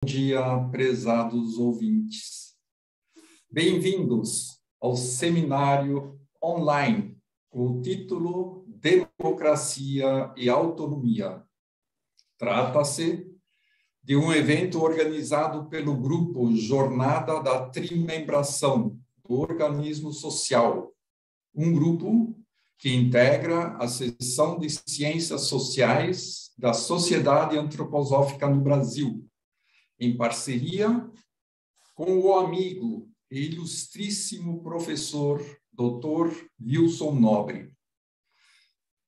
Dia, prezados ouvintes. Bem-vindos ao seminário online com o título Democracia e Autonomia. Trata-se de um evento organizado pelo grupo Jornada da Trimembração do Organismo Social, um grupo que integra a seção de Ciências Sociais da Sociedade Antroposófica no Brasil, em parceria com o amigo e ilustríssimo professor Dr. Wilson Nobre.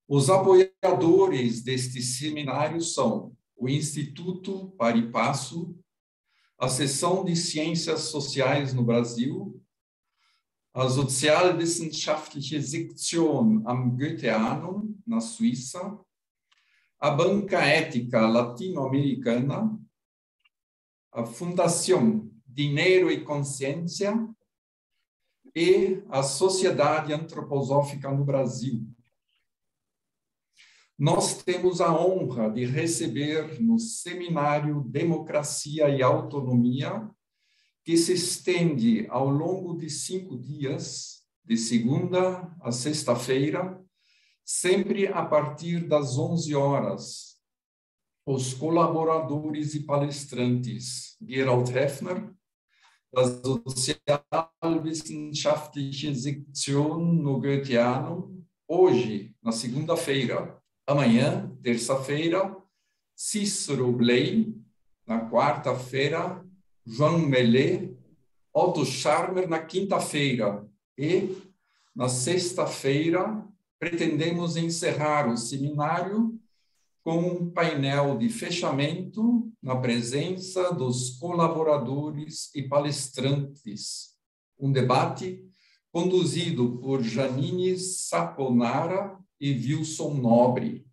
Os apoiadores deste seminário são o Instituto Pari-Passu, a Seção de Ciências Sociais no Brasil, a Sozialwissenschaftliche Sektion am Goetheanum, na Suíça, a Banca Ética Latino-Americana, a Fundação Dinheiro e Consciência e a Sociedade Antroposófica no Brasil. Nós temos a honra de receber no seminário Democracia e Autonomia, que se estende ao longo de 5 dias, de segunda a sexta-feira, sempre a partir das 11 horas, os colaboradores e palestrantes Gerald Heffner, da Sozialwissenschaftliche Sektion no Goetheanum, hoje, na segunda-feira. Amanhã, terça-feira, Cícero Bley, na quarta-feira, João Mellet, Otto Scharmer, na quinta-feira. E, na sexta-feira, pretendemos encerrar o seminário com um painel de fechamento na presença dos colaboradores e palestrantes. Um debate conduzido por Janine Saponara e Wilson Nobre.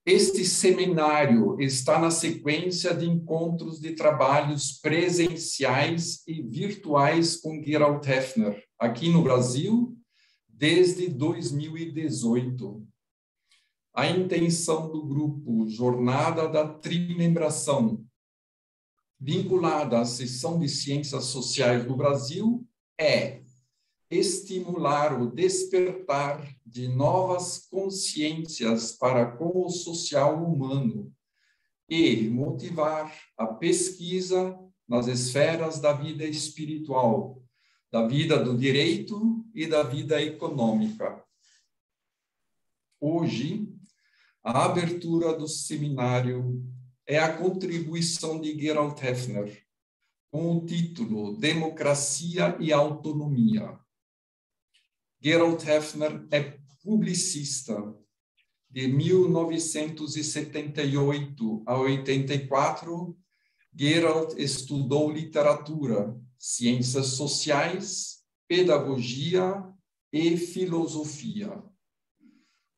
Este seminário está na sequência de encontros de trabalhos presenciais e virtuais com Gerald Heffner, aqui no Brasil, desde 2018. A intenção do grupo Jornada da Trimembração, vinculada à Seção de Ciências Sociais do Brasil, é estimular o despertar de novas consciências para com o social humano e motivar a pesquisa nas esferas da vida espiritual, da vida do direito e da vida econômica. Hoje, a abertura do seminário é a contribuição de Gerald Heffner, com o título Democracia e Autonomia. Gerald Heffner é publicista. De 1978 a 84, Gerald estudou literatura, ciências sociais, pedagogia e filosofia.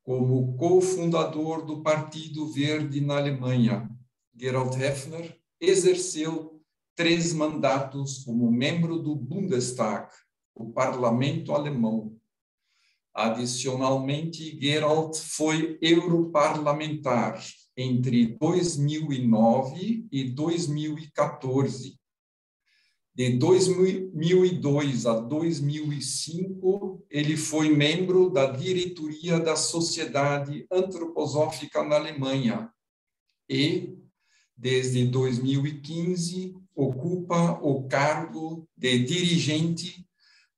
Como cofundador do Partido Verde na Alemanha, Gerald Heffner exerceu 3 mandatos como membro do Bundestag, o parlamento alemão. Adicionalmente, Gerald foi europarlamentar entre 2009 e 2014. De 2002 a 2005, ele foi membro da diretoria da Sociedade Antroposófica na Alemanha e, desde 2015, ocupa o cargo de dirigente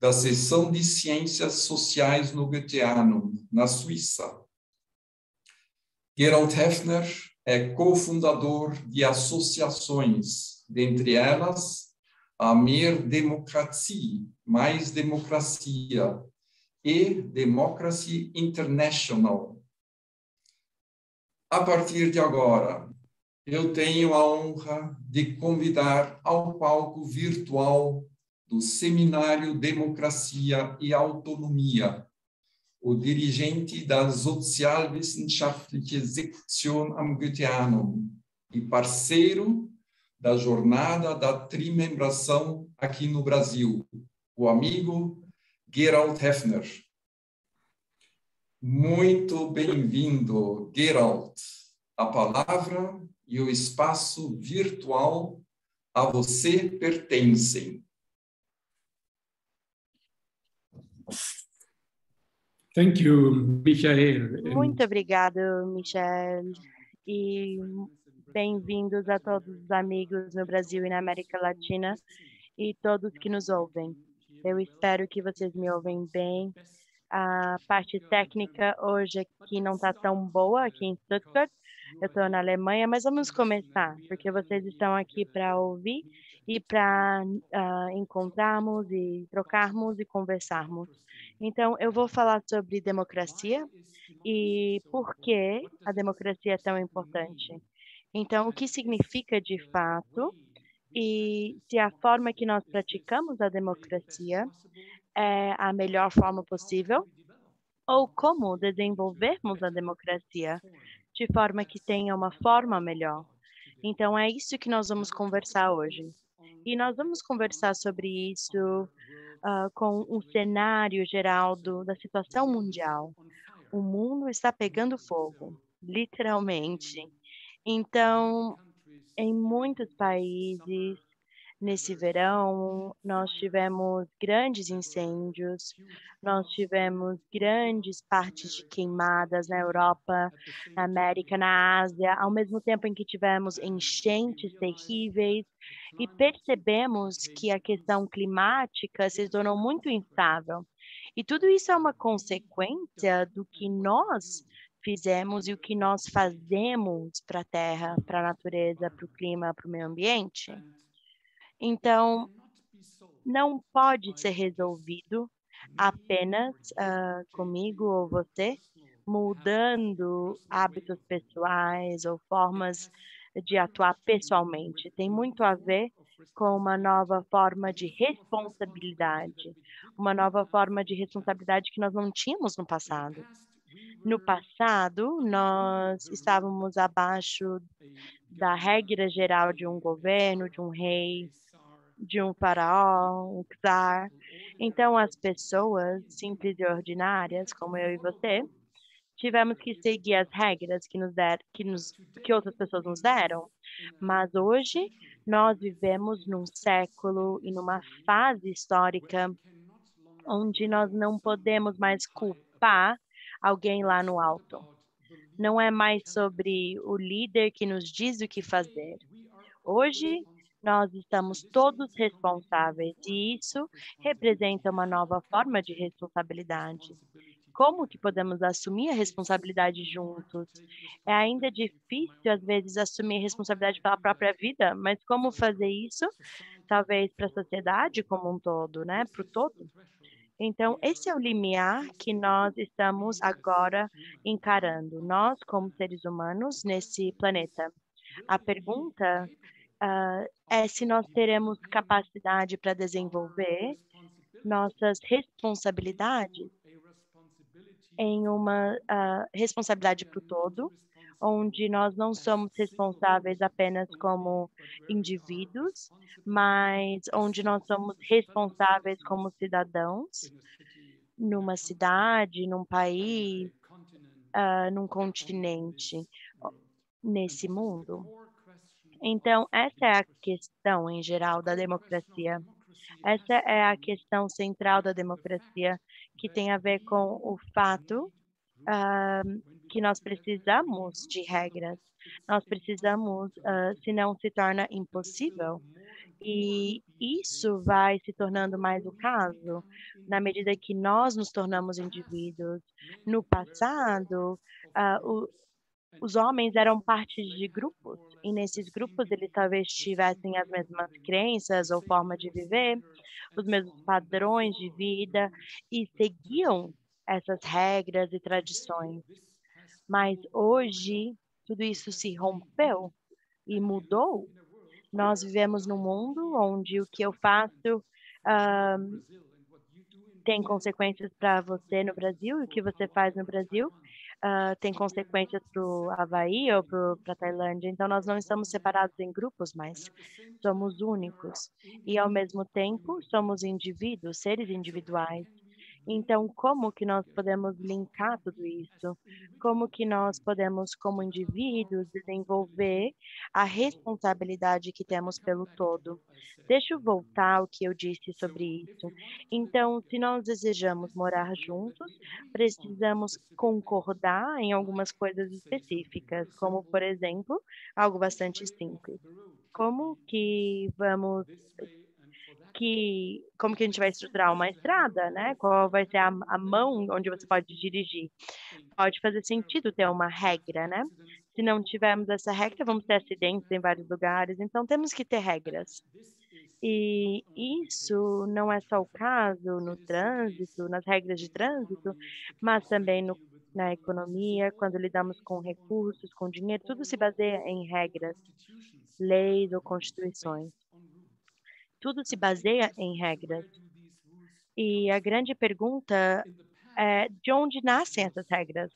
da Seção de Ciências Sociais no Goetheanum, na Suíça. Gerald Heffner é cofundador de associações, dentre elas a Mehr Demokratie, Mais Democracia, e Democracy International. A partir de agora, eu tenho a honra de convidar ao palco virtual do Seminário Democracia e Autonomia, o dirigente da Sozialwissenschaftliche Sektion am Goetheanum e parceiro da Jornada da Trimembração aqui no Brasil, o amigo Gerald Heffner. Muito bem-vindo, Gerald. A palavra e o espaço virtual a você pertencem. Thank you, Michael. Muito obrigado, Michel, e bem-vindos a todos os amigos no Brasil e na América Latina e todos que nos ouvem. Eu espero que vocês me ouvem bem. A parte técnica hoje aqui não está tão boa aqui em Stuttgart. Eu estou na Alemanha, mas vamos começar, porque vocês estão aqui para ouvir e para encontrarmos e trocarmos e conversarmos. Então, eu vou falar sobre democracia e por que a democracia é tão importante. Então, o que significa de fato e se a forma que nós praticamos a democracia é a melhor forma possível ou como desenvolvermos a democracia de forma que tenha uma forma melhor. Então, é isso que nós vamos conversar hoje. E nós vamos conversar sobre isso com um cenário geral da situação mundial. O mundo está pegando fogo, literalmente. Então, em muitos países, nesse verão, nós tivemos grandes incêndios, nós tivemos grandes partes de queimadas na Europa, na América, na Ásia, ao mesmo tempo em que tivemos enchentes terríveis e percebemos que a questão climática se tornou muito instável. E tudo isso é uma consequência do que nós fizemos e o que nós fazemos para a Terra, para a natureza, para o clima, para o meio ambiente. Então, não pode ser resolvido apenas comigo ou você, mudando hábitos pessoais ou formas de atuar pessoalmente. Tem muito a ver com uma nova forma de responsabilidade, uma nova forma de responsabilidade que nós não tínhamos no passado. No passado, nós estávamos abaixo da regra geral de um governo, de um rei, de um faraó, um czar. Então, as pessoas simples e ordinárias, como eu e você, tivemos que seguir as regras que outras pessoas nos deram. Mas hoje, nós vivemos num século e numa fase histórica onde nós não podemos mais culpar alguém lá no alto. Não é mais sobre o líder que nos diz o que fazer. Hoje, nós estamos todos responsáveis e isso representa uma nova forma de responsabilidade. Como que podemos assumir a responsabilidade juntos? É ainda difícil, às vezes, assumir a responsabilidade pela própria vida, mas como fazer isso? Talvez para a sociedade como um todo, né? Para o todo. Então, esse é o limiar que nós estamos agora encarando, nós como seres humanos nesse planeta. A pergunta é se nós teremos capacidade para desenvolver nossas responsabilidades em uma responsabilidade para o todo, onde nós não somos responsáveis apenas como indivíduos, mas onde nós somos responsáveis como cidadãos numa cidade, num país, num continente, nesse mundo. Então, essa é a questão em geral da democracia. Essa é a questão central da democracia, que tem a ver com o fato que nós precisamos de regras. Nós precisamos, senão se torna impossível. E isso vai se tornando mais o caso na medida que nós nos tornamos indivíduos. No passado, os homens eram parte de grupos, e nesses grupos eles talvez tivessem as mesmas crenças ou forma de viver, os mesmos padrões de vida, e seguiam essas regras e tradições. Mas hoje, tudo isso se rompeu e mudou. Nós vivemos num mundo onde o que eu faço tem consequências para você no Brasil, e o que você faz no Brasil tem consequências para o Havaí ou para a Tailândia. Então, nós não estamos separados em grupos, mas somos únicos. E, ao mesmo tempo, somos indivíduos, seres individuais. Então, como que nós podemos linkar tudo isso? Como que nós podemos, como indivíduos, desenvolver a responsabilidade que temos pelo todo? Deixa eu voltar ao que eu disse sobre isso. Então, se nós desejamos morar juntos, precisamos concordar em algumas coisas específicas, como, por exemplo, algo bastante simples. Como que vamos como que a gente vai estruturar uma estrada, né? Qual vai ser a mão onde você pode dirigir? Pode fazer sentido ter uma regra, né? Se não tivermos essa regra, vamos ter acidentes em vários lugares, então temos que ter regras. E isso não é só o caso no trânsito, nas regras de trânsito, mas também na economia, quando lidamos com recursos, com dinheiro, tudo se baseia em regras, leis ou constituições. Tudo se baseia em regras. E a grande pergunta é de onde nascem essas regras?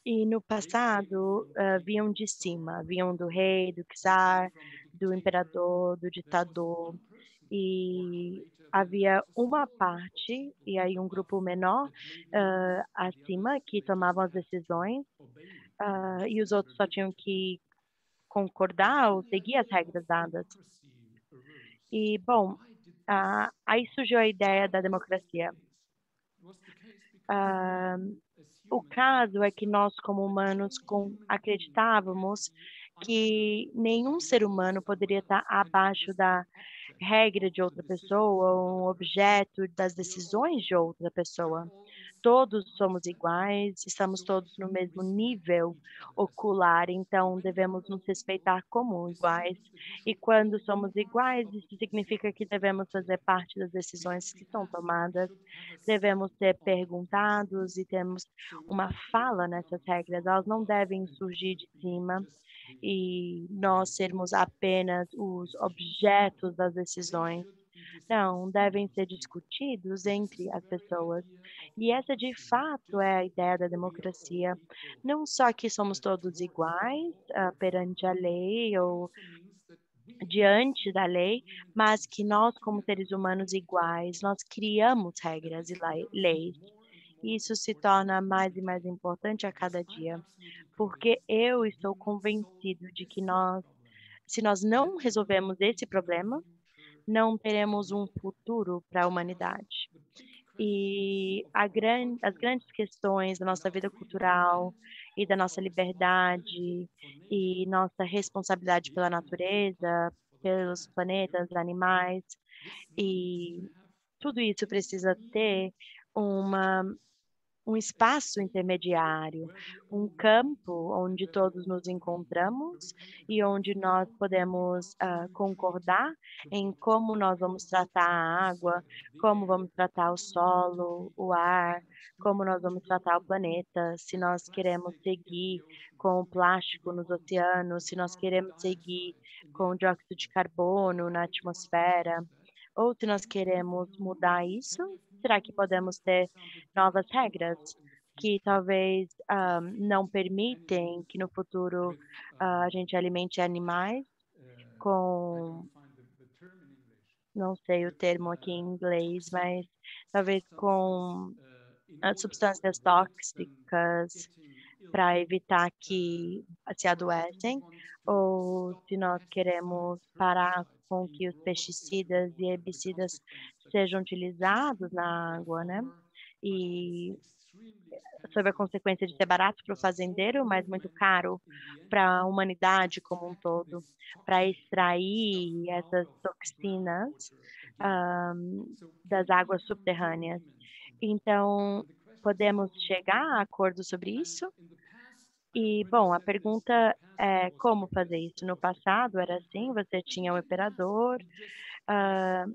E no passado, vinham de cima, vinham do rei, do czar, do imperador, do ditador, e havia uma parte, e aí um grupo menor, acima, que tomavam as decisões, e os outros só tinham que concordar ou seguir as regras dadas. E, bom, aí surgiu a ideia da democracia. Ah, o caso é que nós, como humanos, acreditávamos que nenhum ser humano poderia estar abaixo da regra de outra pessoa, ou um objeto das decisões de outra pessoa. Todos somos iguais, estamos todos no mesmo nível ocular, então devemos nos respeitar como iguais. E quando somos iguais, isso significa que devemos fazer parte das decisões que são tomadas, devemos ser perguntados e temos uma fala nessas regras. Elas não devem surgir de cima e nós sermos apenas os objetos das decisões. Não, devem ser discutidos entre as pessoas. E essa, de fato, é a ideia da democracia. Não só que somos todos iguais, perante a lei ou diante da lei, mas que nós, como seres humanos iguais, nós criamos regras e leis. Isso se torna mais e mais importante a cada dia, porque eu estou convencido de que se nós não resolvemos esse problema, não teremos um futuro para a humanidade. E as grandes questões da nossa vida cultural e da nossa liberdade e nossa responsabilidade pela natureza, pelos planetas, animais, e tudo isso precisa ter uma um espaço intermediário, um campo onde todos nos encontramos e onde nós podemos concordar em como nós vamos tratar a água, como vamos tratar o solo, o ar, como nós vamos tratar o planeta, se nós queremos seguir com o plástico nos oceanos, se nós queremos seguir com o dióxido de carbono na atmosfera, ou se nós queremos mudar isso, será que podemos ter novas regras que talvez não permitem que no futuro a gente alimente animais com, não sei o termo aqui em inglês, mas talvez com substâncias tóxicas para evitar que se adoecem, ou se nós queremos parar com que os pesticidas e herbicidas sejam utilizados na água, né? E sob a consequência de ser barato para o fazendeiro, mas muito caro para a humanidade como um todo, para extrair essas toxinas das águas subterrâneas. Então, podemos chegar a acordo sobre isso? E, bom, a pergunta é como fazer isso. No passado era assim, você tinha o imperador, ah,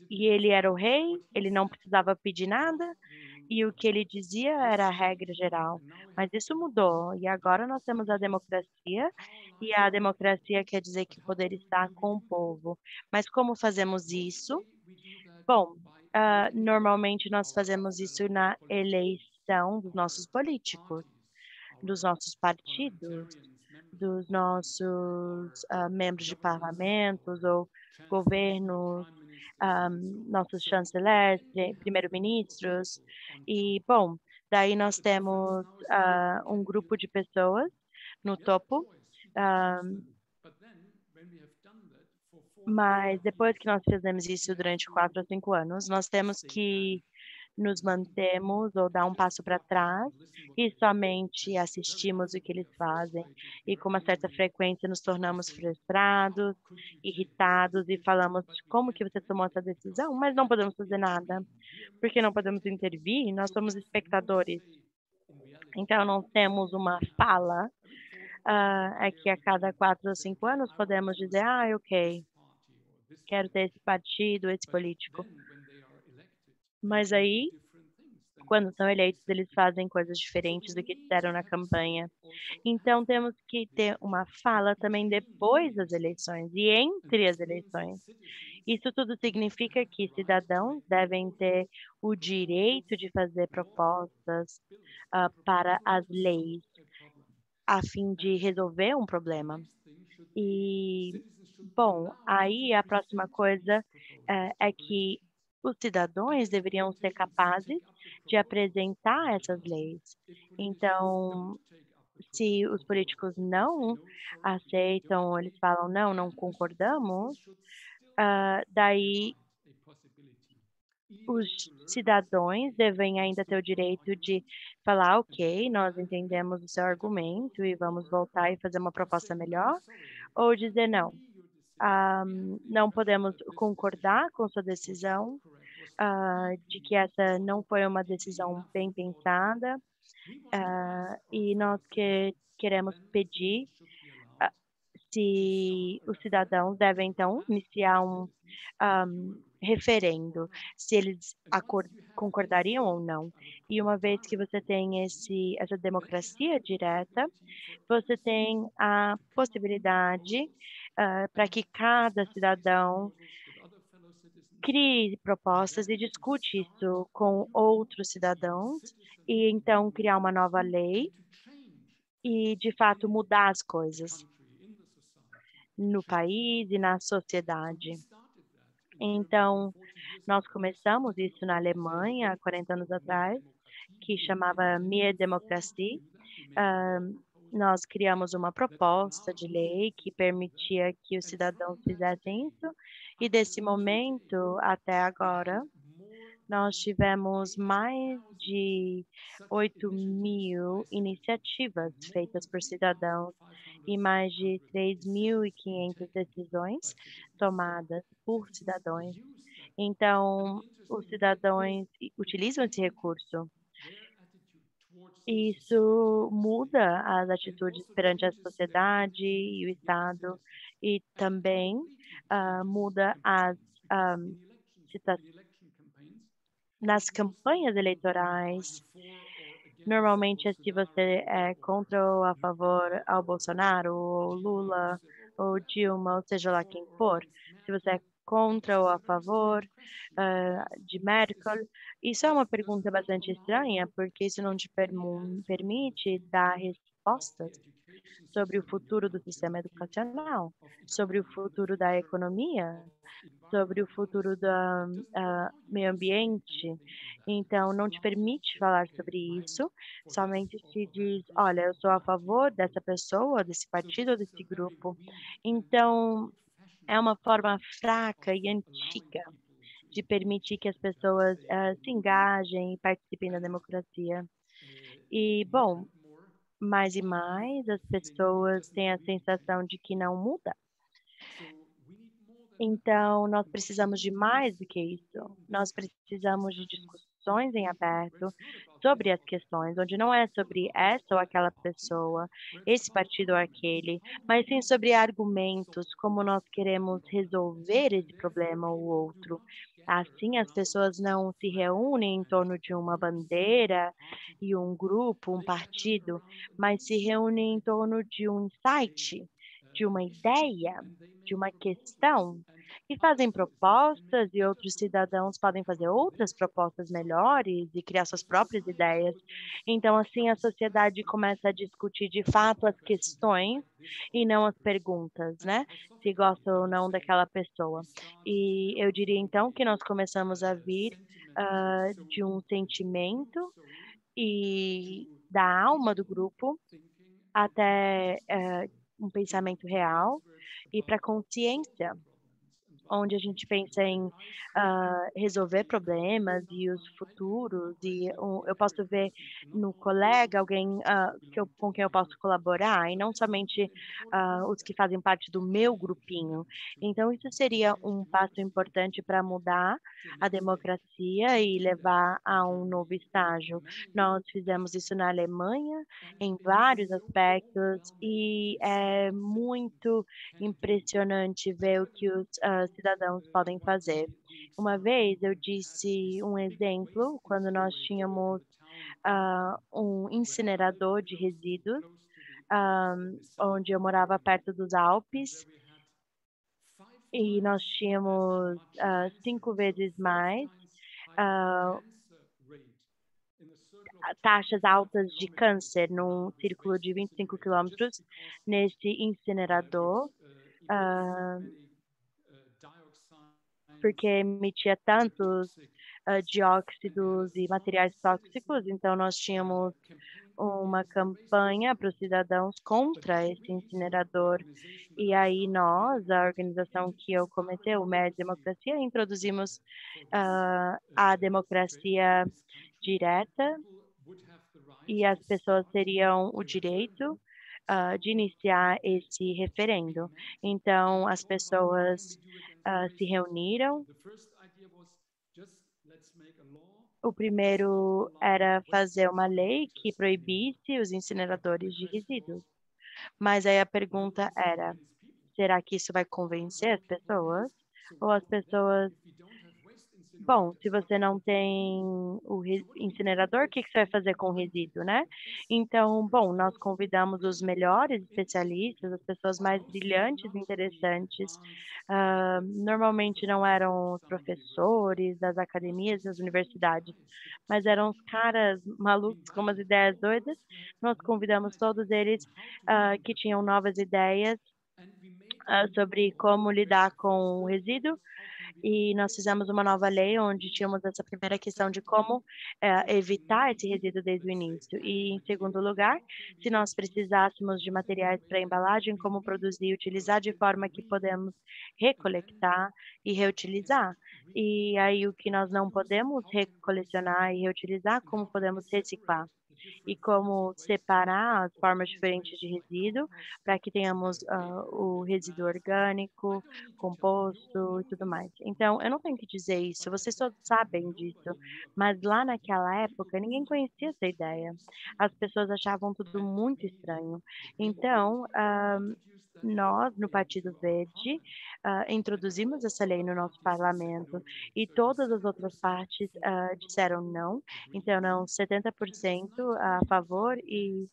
e ele era o rei, ele não precisava pedir nada, e o que ele dizia era a regra geral. Mas isso mudou, e agora nós temos a democracia, e a democracia quer dizer que o poder está com o povo. Mas como fazemos isso? Bom, normalmente nós fazemos isso na eleição dos nossos políticos, dos nossos partidos, dos nossos membros de parlamentos ou governos, nossos chanceleres, primeiro-ministros, e, bom, daí nós temos um grupo de pessoas no topo, mas depois que nós fizemos isso durante 4 a 5 anos, nós temos que nos mantemos ou dar um passo para trás e somente assistimos o que eles fazem. E com uma certa frequência nos tornamos frustrados, irritados e falamos: como que você tomou essa decisão? Mas não podemos fazer nada, porque não podemos intervir, nós somos espectadores. Então não temos uma fala, é que a cada 4 ou 5 anos podemos dizer: ah, ok, quero ter esse partido, esse político. Mas aí, quando são eleitos, eles fazem coisas diferentes do que disseram na campanha. Então, temos que ter uma fala também depois das eleições e entre as eleições. Isso tudo significa que cidadãos devem ter o direito de fazer propostas para as leis, a fim de resolver um problema. E, bom, aí a próxima coisa é que os cidadãos deveriam ser capazes de apresentar essas leis. Então, se os políticos não aceitam, eles falam: "Não, não concordamos", daí os cidadãos devem ainda ter o direito de falar: "Ok, nós entendemos o seu argumento e vamos voltar e fazer uma proposta melhor", ou dizer: "Não, não podemos concordar com sua decisão, de que essa não foi uma decisão bem pensada, e nós queremos pedir se os cidadãos devem, então, iniciar referendo, se eles concordariam ou não. E uma vez que você tem essa democracia direta, você tem a possibilidade para que cada cidadão crie propostas e discute isso com outros cidadãos, e então criar uma nova lei e, de fato, mudar as coisas no país e na sociedade. Então, nós começamos isso na Alemanha há 40 anos atrás, que chamava Mehr Demokratie. Hã, Nós criamos uma proposta de lei que permitia que os cidadãos fizessem isso, e desse momento até agora, nós tivemos mais de 8.000 iniciativas feitas por cidadãos e mais de 3.500 decisões tomadas por cidadãos. Então, os cidadãos utilizam esse recurso. E isso muda as atitudes perante a sociedade e o Estado, e também muda as ah, situa- nas campanhas eleitorais. Normalmente é se você é contra ou a favor ao Bolsonaro, ou Lula, ou Dilma, ou seja lá quem for. Se você é contra ou a favor de Merkel. Isso é uma pergunta bastante estranha, porque isso não te permite dar respostas sobre o futuro do sistema educacional, sobre o futuro da economia, sobre o futuro do meio ambiente. Então, não te permite falar sobre isso, somente te diz: olha, eu sou a favor dessa pessoa, desse partido ou desse grupo. Então, é uma forma fraca e antiga de permitir que as pessoas se engajem e participem da democracia. E, bom, mais e mais as pessoas têm a sensação de que não muda. Então, nós precisamos de mais do que isso. Nós precisamos de discussões em aberto sobre as questões, onde não é sobre essa ou aquela pessoa, esse partido ou aquele, mas sim sobre argumentos, como nós queremos resolver esse problema ou outro. Assim, as pessoas não se reúnem em torno de uma bandeira e um grupo, um partido, mas se reúnem em torno de um insight, de uma ideia, de uma questão, e fazem propostas e outros cidadãos podem fazer outras propostas melhores e criar suas próprias ideias. Então, assim, a sociedade começa a discutir de fato as questões e não as perguntas, né? Se gosta ou não daquela pessoa. E eu diria então que nós começamos a vir de um sentimento e da alma do grupo até um pensamento real e para consciência onde a gente pensa em resolver problemas e os futuros, e eu posso ver no colega alguém com quem eu posso colaborar, e não somente os que fazem parte do meu grupinho. Então, isso seria um passo importante para mudar a democracia e levar a um novo estágio. Nós fizemos isso na Alemanha, em vários aspectos, e é muito impressionante ver o que os cidadãos podem fazer. Uma vez eu disse um exemplo quando nós tínhamos um incinerador de resíduos, ah, onde eu morava perto dos Alpes, e nós tínhamos 5 vezes mais ah, taxas altas de câncer num círculo de 25 quilômetros nesse incinerador. ah, Porque emitia tantos dióxidos e materiais tóxicos, então nós tínhamos uma campanha para os cidadãos contra esse incinerador. E aí nós, a organização que eu comecei, o MED Democracia, introduzimos a democracia direta e as pessoas teriam o direito de iniciar esse referendo. Então, as pessoas se reuniram. O primeiro era fazer uma lei que proibisse os incineradores de resíduos. Mas aí a pergunta era: será que isso vai convencer as pessoas? Ou as pessoas. Bom, se você não tem o incinerador, o que que você vai fazer com o resíduo, né? Então, bom, nós convidamos os melhores especialistas, as pessoas mais brilhantes e interessantes. Normalmente não eram os professores das academias, das universidades, mas eram os caras malucos com umas ideias doidas. Nós convidamos todos eles que tinham novas ideias sobre como lidar com o resíduo e nós fizemos uma nova lei onde tínhamos essa primeira questão de como evitar esse resíduo desde o início. E, em segundo lugar, se nós precisássemos de materiais para embalagem, como produzir e utilizar de forma que podemos recolectar e reutilizar. E aí, o que nós não podemos recolecionar e reutilizar, como podemos reciclar e como separar as formas diferentes de resíduo para que tenhamos o resíduo orgânico, composto e tudo mais. Então, eu não tenho que dizer isso, vocês todos sabem disso, mas lá naquela época ninguém conhecia essa ideia. As pessoas achavam tudo muito estranho. Então, nós, no Partido Verde, introduzimos essa lei no nosso parlamento e todas as outras partes disseram não. Então, não, 70% a favor e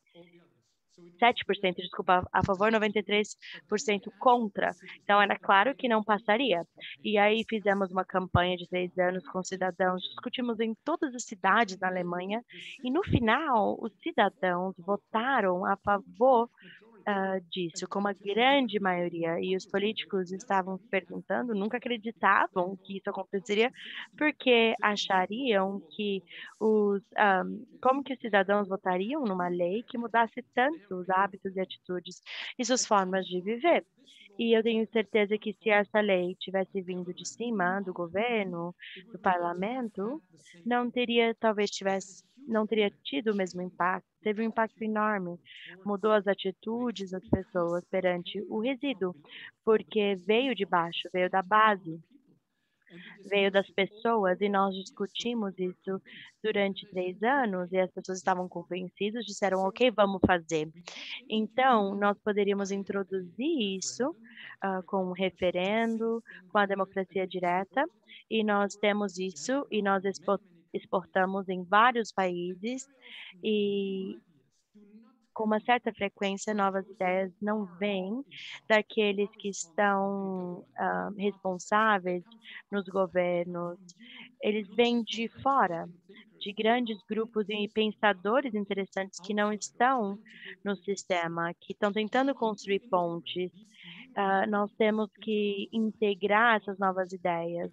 7%, desculpa, a favor, 93% contra. Então, era claro que não passaria. E aí fizemos uma campanha de 3 anos com cidadãos, discutimos em todas as cidades da Alemanha, e no final, os cidadãos votaram a favor disso, com uma grande maioria. E os políticos estavam se perguntando, nunca acreditavam que isso aconteceria, porque achariam que como que os cidadãos votariam numa lei que mudasse tanto os hábitos e atitudes e suas formas de viver. E eu tenho certeza que se essa lei tivesse vindo de cima, do governo, do parlamento, não teria tido o mesmo impacto. Teve um impacto enorme, mudou as atitudes das pessoas perante o resíduo, porque veio de baixo, veio da base, veio das pessoas, e nós discutimos isso durante 3 anos, e as pessoas estavam convencidas, disseram, ok, vamos fazer. Então, nós poderíamos introduzir isso com um referendo, com a democracia direta, e nós temos isso, e nós exportamos em vários países, e com uma certa frequência, novas ideias não vêm daqueles que estão responsáveis nos governos, eles vêm de fora, de grandes grupos e pensadores interessantes que não estão no sistema, que estão tentando construir pontes. Nós temos que integrar essas novas ideias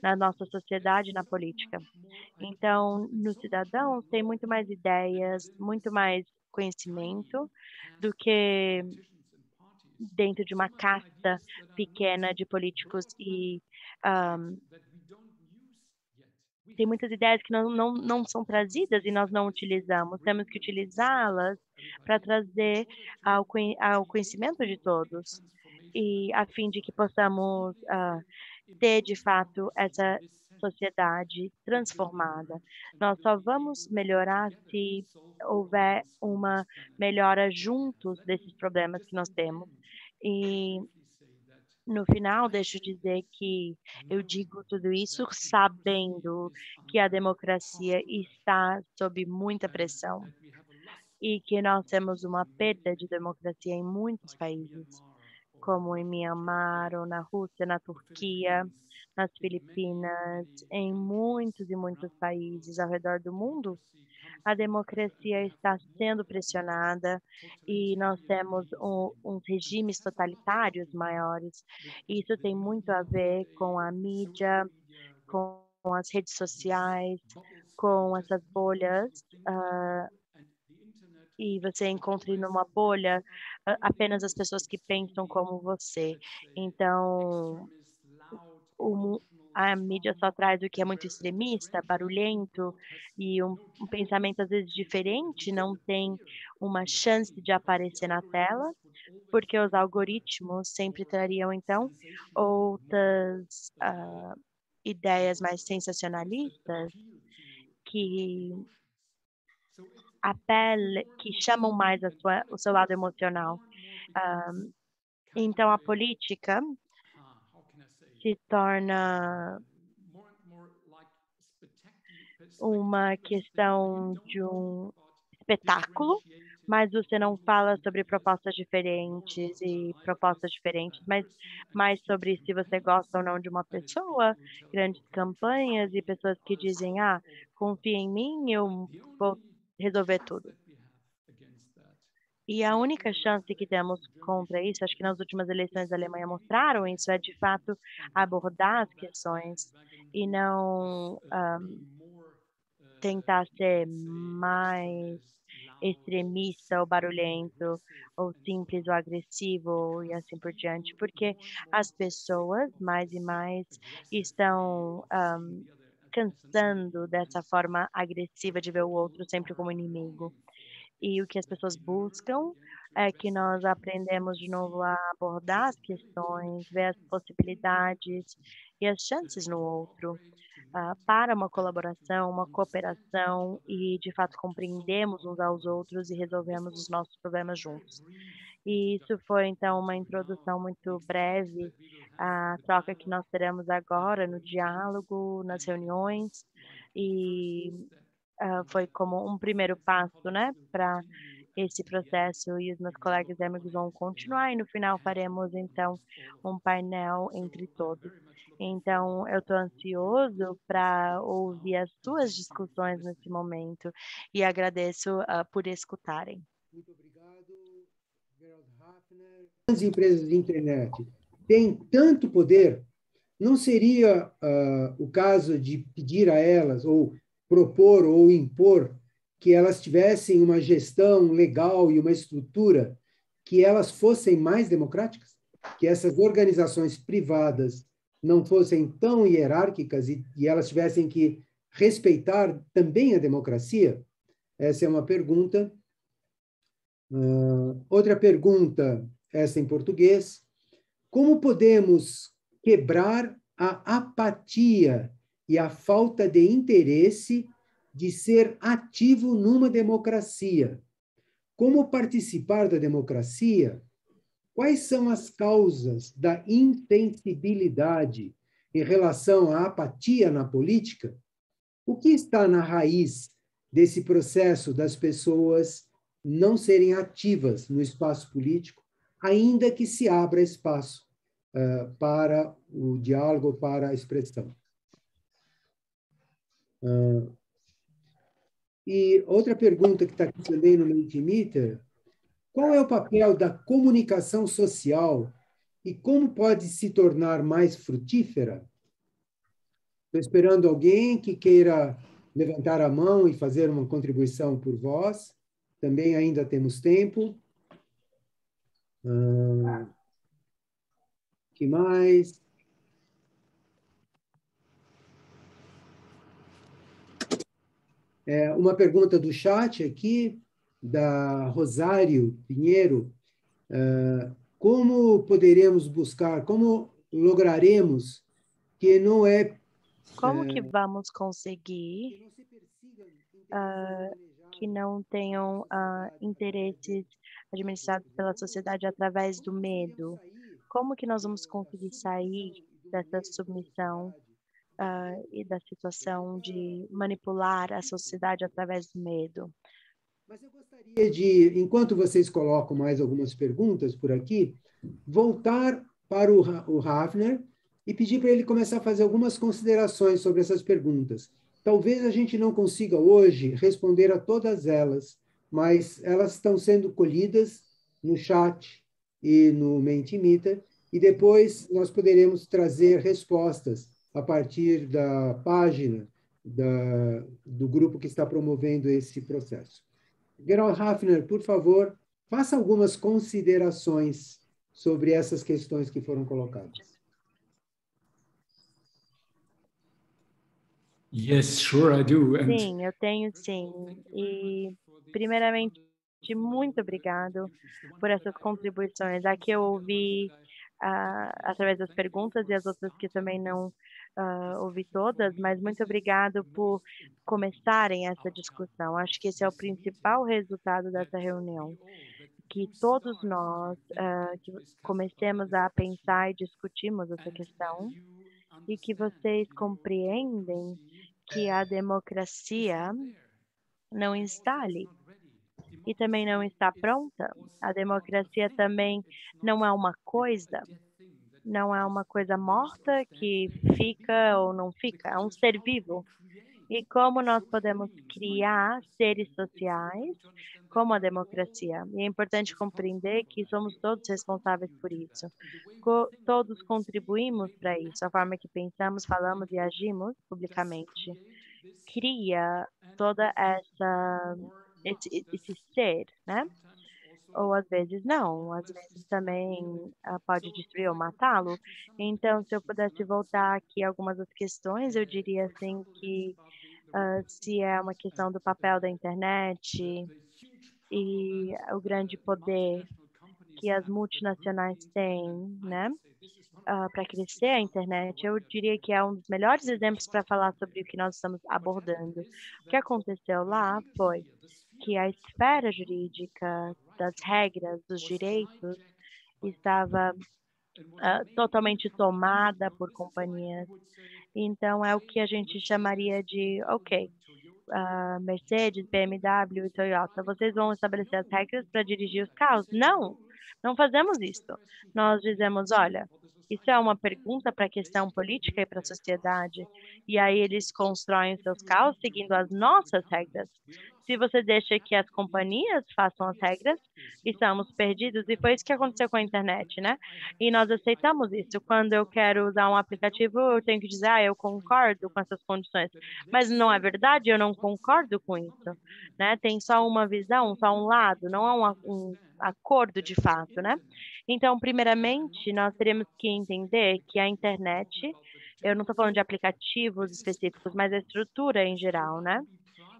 na nossa sociedade e na política. Então, nos cidadãos, tem muito mais ideias, muito mais conhecimento do que dentro de uma casta pequena de políticos e tem muitas ideias que não são trazidas e nós não utilizamos. Temos que utilizá-las para trazer ao conhecimento de todos e a fim de que possamos ter, de fato, essa sociedade transformada. Nós só vamos melhorar se houver uma melhora juntos desses problemas que nós temos. E no final, deixo dizer que eu digo tudo isso sabendo que a democracia está sob muita pressão e que nós temos uma perda de democracia em muitos países, como em Mianmar, ou na Rússia, na Turquia, nas Filipinas, em muitos e muitos países ao redor do mundo. A democracia está sendo pressionada e nós temos uns regimes totalitários maiores. Isso tem muito a ver com a mídia, com as redes sociais, com essas bolhas, e você encontra numa bolha apenas as pessoas que pensam como você. Então, o, a mídia só traz o que é muito extremista, barulhento e um pensamento às vezes diferente, não tem uma chance de aparecer na tela, porque os algoritmos sempre trariam então outras ideias mais sensacionalistas que que chamam mais o seu lado emocional. Ah, então a política se torna uma questão de um espetáculo, mas você não fala sobre propostas diferentes, mas mais sobre se você gosta ou não de uma pessoa, grandes campanhas e pessoas que dizem, confia em mim, eu vou resolver tudo. E a única chance que temos contra isso, acho que nas últimas eleições da Alemanha mostraram isso, é de fato abordar as questões e não tentar ser mais extremista ou barulhento, ou simples ou agressivo e assim por diante, porque as pessoas mais e mais estão cansando dessa forma agressiva de ver o outro sempre como inimigo. E o que as pessoas buscam é que nós aprendemos de novo a abordar as questões, ver as possibilidades e as chances no outro, para uma colaboração, uma cooperação e, de fato, compreendemos uns aos outros e resolvemos os nossos problemas juntos. E isso foi, então, uma introdução muito breve à troca que nós teremos agora no diálogo, nas reuniões, e foi como um primeiro passo, né, para esse processo e os meus colegas e amigos vão continuar e no final faremos então um painel entre todos. Então, eu estou ansioso para ouvir as suas discussões nesse momento e agradeço por escutarem. Muito obrigado, Gerald Hafner. As empresas de internet têm tanto poder, não seria o caso de pedir a elas ou propor ou impor que elas tivessem uma gestão legal e uma estrutura que elas fossem mais democráticas? Que essas organizações privadas não fossem tão hierárquicas e elas tivessem que respeitar também a democracia? Essa é uma pergunta. Outra pergunta, essa em português. Como podemos quebrar a apatia e a falta de interesse de ser ativo numa democracia? Como participar da democracia? Quais são as causas da insensibilidade em relação à apatia na política? O que está na raiz desse processo das pessoas não serem ativas no espaço político, ainda que se abra espaço para o diálogo, para a expressão. E outra pergunta que está aqui também no Mentimeter: qual é o papel da comunicação social e como pode se tornar mais frutífera? Estou esperando alguém que queira levantar a mão e fazer uma contribuição por voz. Também ainda temos tempo. Que mais? Uma pergunta do chat aqui, da Rosário Pinheiro. Como poderemos buscar, como lograremos que não é... Como que vamos conseguir que não tenham interesses administrados pela sociedade através do medo? Como que nós vamos conseguir sair dessa submissão e da situação de manipular a sociedade através do medo? Mas eu gostaria de, enquanto vocês colocam mais algumas perguntas por aqui, voltar para o Hafner e pedir para ele começar a fazer algumas considerações sobre essas perguntas. Talvez a gente não consiga hoje responder a todas elas, mas elas estão sendo colhidas no chat e no Mentimeter, e depois nós poderemos trazer respostas a partir da página do grupo que está promovendo esse processo. Gerald Hafner, por favor, faça algumas considerações sobre essas questões que foram colocadas. Yes, sure I do. Sim, eu tenho sim. E, primeiramente, muito obrigado por essas contribuições. Aqui eu ouvi através das perguntas e as outras que também não ouvi todas, mas muito obrigado por começarem essa discussão. Acho que esse é o principal resultado dessa reunião, que todos nós que comecemos a pensar e discutirmos essa questão e que vocês compreendem que a democracia não está ali e também não está pronta. A democracia também não é uma coisa, não é uma coisa morta que fica ou não fica, é um ser vivo. E como nós podemos criar seres sociais como a democracia. E é importante compreender que somos todos responsáveis por isso. Todos contribuímos para isso, a forma que pensamos, falamos e agimos publicamente cria toda esse ser, né? Ou às vezes não, às vezes também pode destruir ou matá-lo. Então, se eu pudesse voltar aqui a algumas das questões, eu diria assim que se é uma questão do papel da internet e o grande poder que as multinacionais têm, né? Para crescer a internet, eu diria que é um dos melhores exemplos para falar sobre o que nós estamos abordando. O que aconteceu lá foi que a esfera jurídica das regras, dos direitos, estava totalmente tomada por companhias. Então, é o que a gente chamaria de, ok, Mercedes, BMW e Toyota, vocês vão estabelecer as regras para dirigir os carros? Não, não fazemos isso. Nós dizemos, olha, isso é uma pergunta para a questão política e para a sociedade. E aí eles constroem seus carros seguindo as nossas regras. Se você deixa que as companhias façam as regras, estamos perdidos. E foi isso que aconteceu com a internet, né? E nós aceitamos isso. Quando eu quero usar um aplicativo, eu tenho que dizer, eu concordo com essas condições. Mas não é verdade, eu não concordo com isso, né? Tem só uma visão, só um lado, não é um acordo de fato, né? Então, primeiramente, nós teríamos que entender que a internet, eu não estou falando de aplicativos específicos, mas a estrutura em geral, né?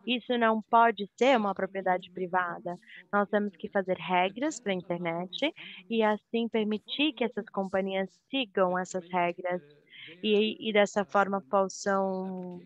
Isso não pode ser uma propriedade privada. Nós temos que fazer regras para a internet e assim permitir que essas companhias sigam essas regras e dessa forma possam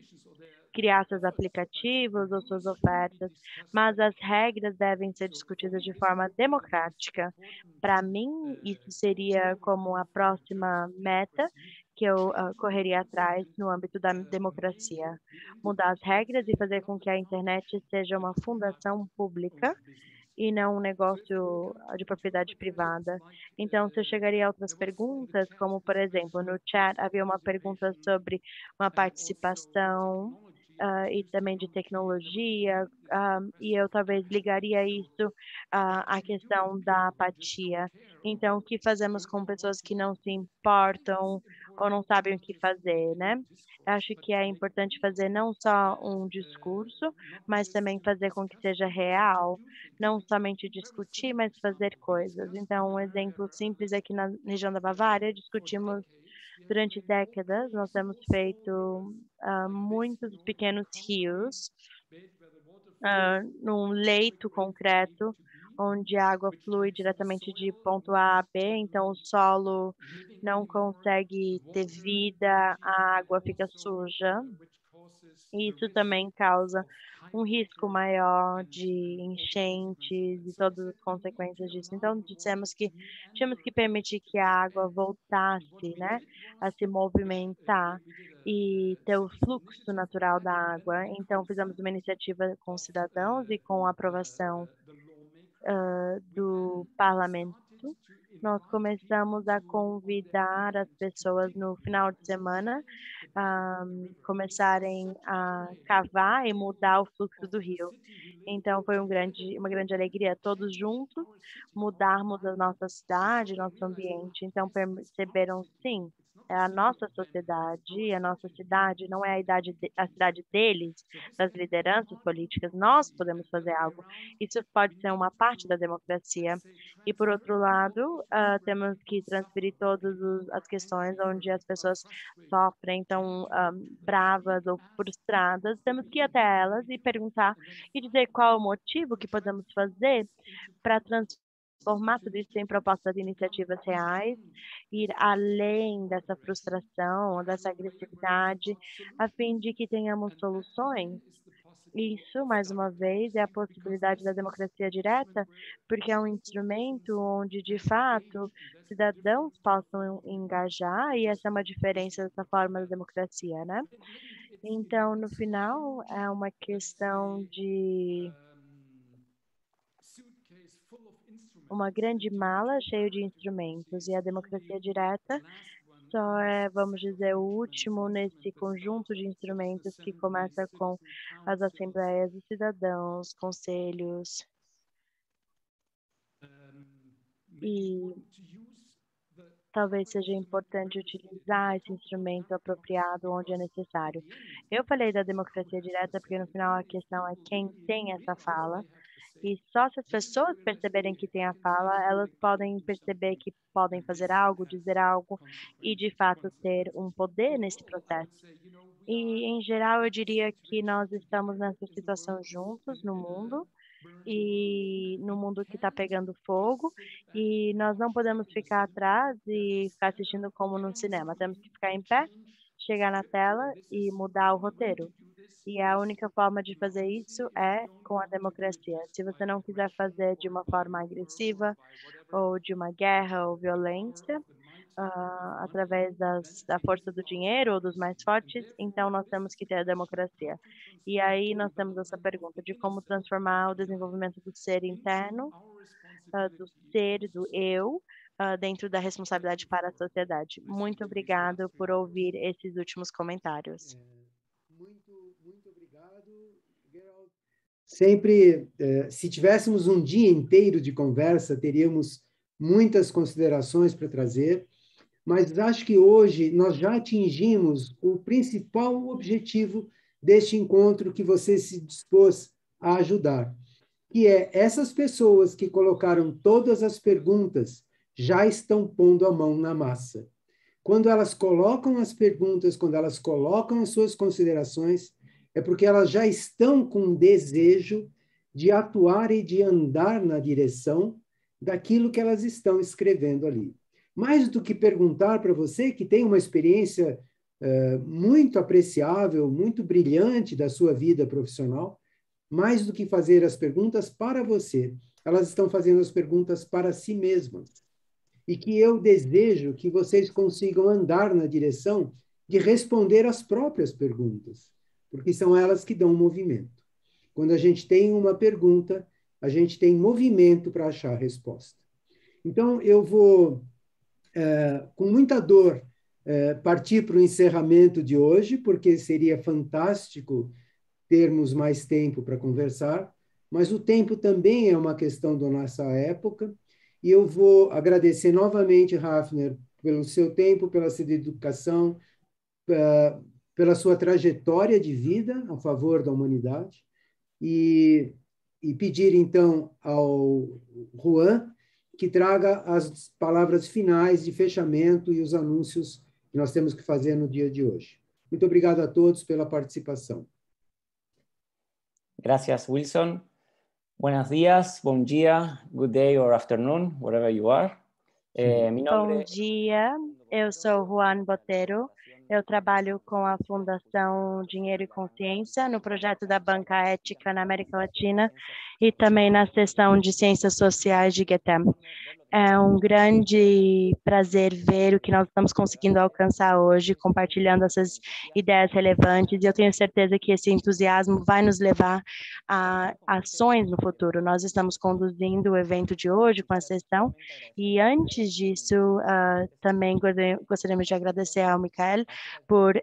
criar seus aplicativos ou suas ofertas, mas as regras devem ser discutidas de forma democrática. Para mim, isso seria como a próxima meta que eu correria atrás no âmbito da democracia. Mudar as regras e fazer com que a internet seja uma fundação pública e não um negócio de propriedade privada. Então, se eu chegaria a outras perguntas, como, por exemplo, no chat havia uma pergunta sobre uma participação e também de tecnologia, e eu talvez ligaria isso à questão da apatia. Então, o que fazemos com pessoas que não se importam ou não sabem o que fazer, né? Acho que é importante fazer não só um discurso, mas também fazer com que seja real, não somente discutir, mas fazer coisas. Então, um exemplo simples aqui na região da Bavária, discutimos durante décadas, nós temos feito muitos pequenos rios num leito concreto, onde a água flui diretamente de ponto A a B, então o solo não consegue ter vida, a água fica suja, e isso também causa um risco maior de enchentes e todas as consequências disso. Então, dissemos que tínhamos que permitir que a água voltasse, né, a se movimentar e ter o fluxo natural da água. Então, fizemos uma iniciativa com os cidadãos e com a aprovação do parlamento. Nós começamos a convidar as pessoas no final de semana a começarem a cavar e mudar o fluxo do rio. Então, foi uma grande alegria todos juntos mudarmos a nossa cidade, nosso ambiente. Então, perceberam, sim, é a nossa sociedade, a nossa cidade, não é a cidade deles, das lideranças políticas. Nós podemos fazer algo. Isso pode ser uma parte da democracia. E, por outro lado, temos que transferir todas as questões onde as pessoas sofrem, tão bravas ou frustradas. Temos que ir até elas e perguntar e dizer qual é o motivo que podemos fazer para transformar tudo isso em propostas de iniciativas reais, ir além dessa frustração, dessa agressividade, a fim de que tenhamos soluções. Isso, mais uma vez, é a possibilidade da democracia direta, porque é um instrumento onde, de fato, cidadãos possam engajar, e essa é uma diferença dessa forma da democracia, né? Então, no final, é uma questão de uma grande mala cheia de instrumentos, e a democracia direta só é, vamos dizer, o último nesse conjunto de instrumentos que começa com as assembleias de cidadãos, conselhos, e talvez seja importante utilizar esse instrumento apropriado onde é necessário. Eu falei da democracia direta porque no final a questão é quem tem essa fala, e só se as pessoas perceberem que tem a fala, elas podem perceber que podem fazer algo, dizer algo e de fato ter um poder nesse processo. E em geral eu diria que nós estamos nessa situação juntos no mundo, e no mundo que está pegando fogo, e nós não podemos ficar atrás e ficar assistindo como no cinema. Temos que ficar em pé, chegar na tela e mudar o roteiro. E a única forma de fazer isso é com a democracia. Se você não quiser fazer de uma forma agressiva, ou de uma guerra ou violência, através da força do dinheiro ou dos mais fortes, então nós temos que ter a democracia. E aí nós temos essa pergunta de como transformar o desenvolvimento do ser interno, do ser, do eu, dentro da responsabilidade para a sociedade. Muito obrigado por ouvir esses últimos comentários. Muito obrigado, Gerald. Sempre, se tivéssemos um dia inteiro de conversa, teríamos muitas considerações para trazer, mas acho que hoje nós já atingimos o principal objetivo deste encontro que você se dispôs a ajudar, que é essas pessoas que colocaram todas as perguntas já estão pondo a mão na massa. Quando elas colocam as perguntas, quando elas colocam as suas considerações, é porque elas já estão com um desejo de atuar e de andar na direção daquilo que elas estão escrevendo ali. Mais do que perguntar para você, que tem uma experiência muito apreciável, muito brilhante da sua vida profissional, mais do que fazer as perguntas para você, elas estão fazendo as perguntas para si mesmas. E que eu desejo que vocês consigam andar na direção de responder às próprias perguntas, porque são elas que dão movimento. Quando a gente tem uma pergunta, a gente tem movimento para achar a resposta. Então, eu vou, com muita dor, partir para o encerramento de hoje, porque seria fantástico termos mais tempo para conversar, mas o tempo também é uma questão da nossa época, e eu vou agradecer novamente, Hafner, pelo seu tempo, pela sua dedicação, pela sua trajetória de vida a favor da humanidade, e pedir, então, ao Juan que traga as palavras finais de fechamento e os anúncios que nós temos que fazer no dia de hoje. Muito obrigado a todos pela participação. Gracias, Wilson. Buenos días, bom dia, good day or afternoon, wherever you are. Bom dia, eu sou Juan Botero. Eu trabalho com a Fundação Dinheiro e Consciência no projeto da Banca Ética na América Latina e também na seção de Ciências Sociais de GETEM. É um grande prazer ver o que nós estamos conseguindo alcançar hoje, compartilhando essas ideias relevantes, e eu tenho certeza que esse entusiasmo vai nos levar a ações no futuro. Nós estamos conduzindo o evento de hoje com a sessão, e antes disso, também gostaríamos de agradecer ao Michael por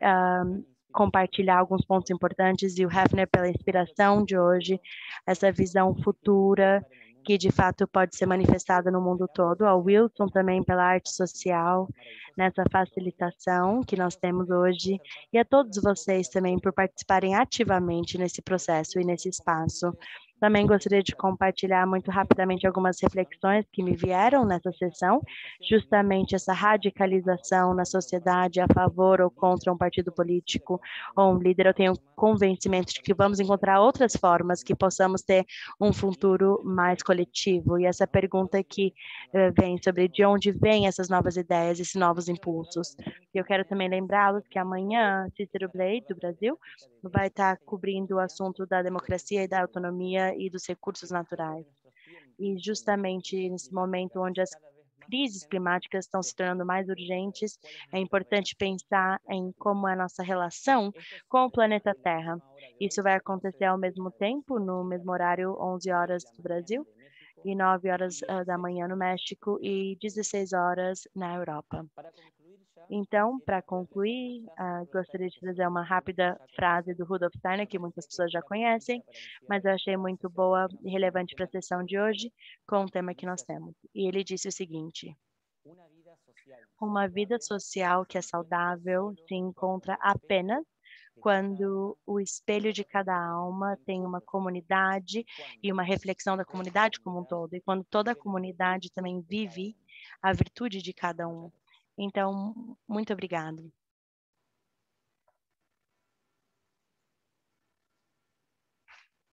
compartilhar alguns pontos importantes, e o Hafner pela inspiração de hoje, essa visão futura que de fato pode ser manifestada no mundo todo, ao Wilson também pela arte social, nessa facilitação que nós temos hoje, e a todos vocês também por participarem ativamente nesse processo e nesse espaço. Também gostaria de compartilhar muito rapidamente algumas reflexões que me vieram nessa sessão, justamente essa radicalização na sociedade a favor ou contra um partido político ou um líder. Eu tenho convencimento de que vamos encontrar outras formas que possamos ter um futuro mais coletivo. E essa pergunta que vem sobre de onde vêm essas novas ideias, esses novos impulsos. Eu quero também lembrá-los que amanhã Cícero Blade, do Brasil, vai estar cobrindo o assunto da democracia e da autonomia e dos recursos naturais. E justamente nesse momento onde as crises climáticas estão se tornando mais urgentes, é importante pensar em como é a nossa relação com o planeta Terra. Isso vai acontecer ao mesmo tempo, no mesmo horário, 11 horas do Brasil, e 9 horas da manhã no México, e 16 horas na Europa. Então, para concluir, gostaria de trazer uma rápida frase do Rudolf Steiner, que muitas pessoas já conhecem, mas eu achei muito boa e relevante para a sessão de hoje, com o tema que nós temos. E ele disse o seguinte: uma vida social que é saudável se encontra apenas quando o espelho de cada alma tem uma comunidade e uma reflexão da comunidade como um todo, e quando toda a comunidade também vive a virtude de cada um. Então, muito obrigado.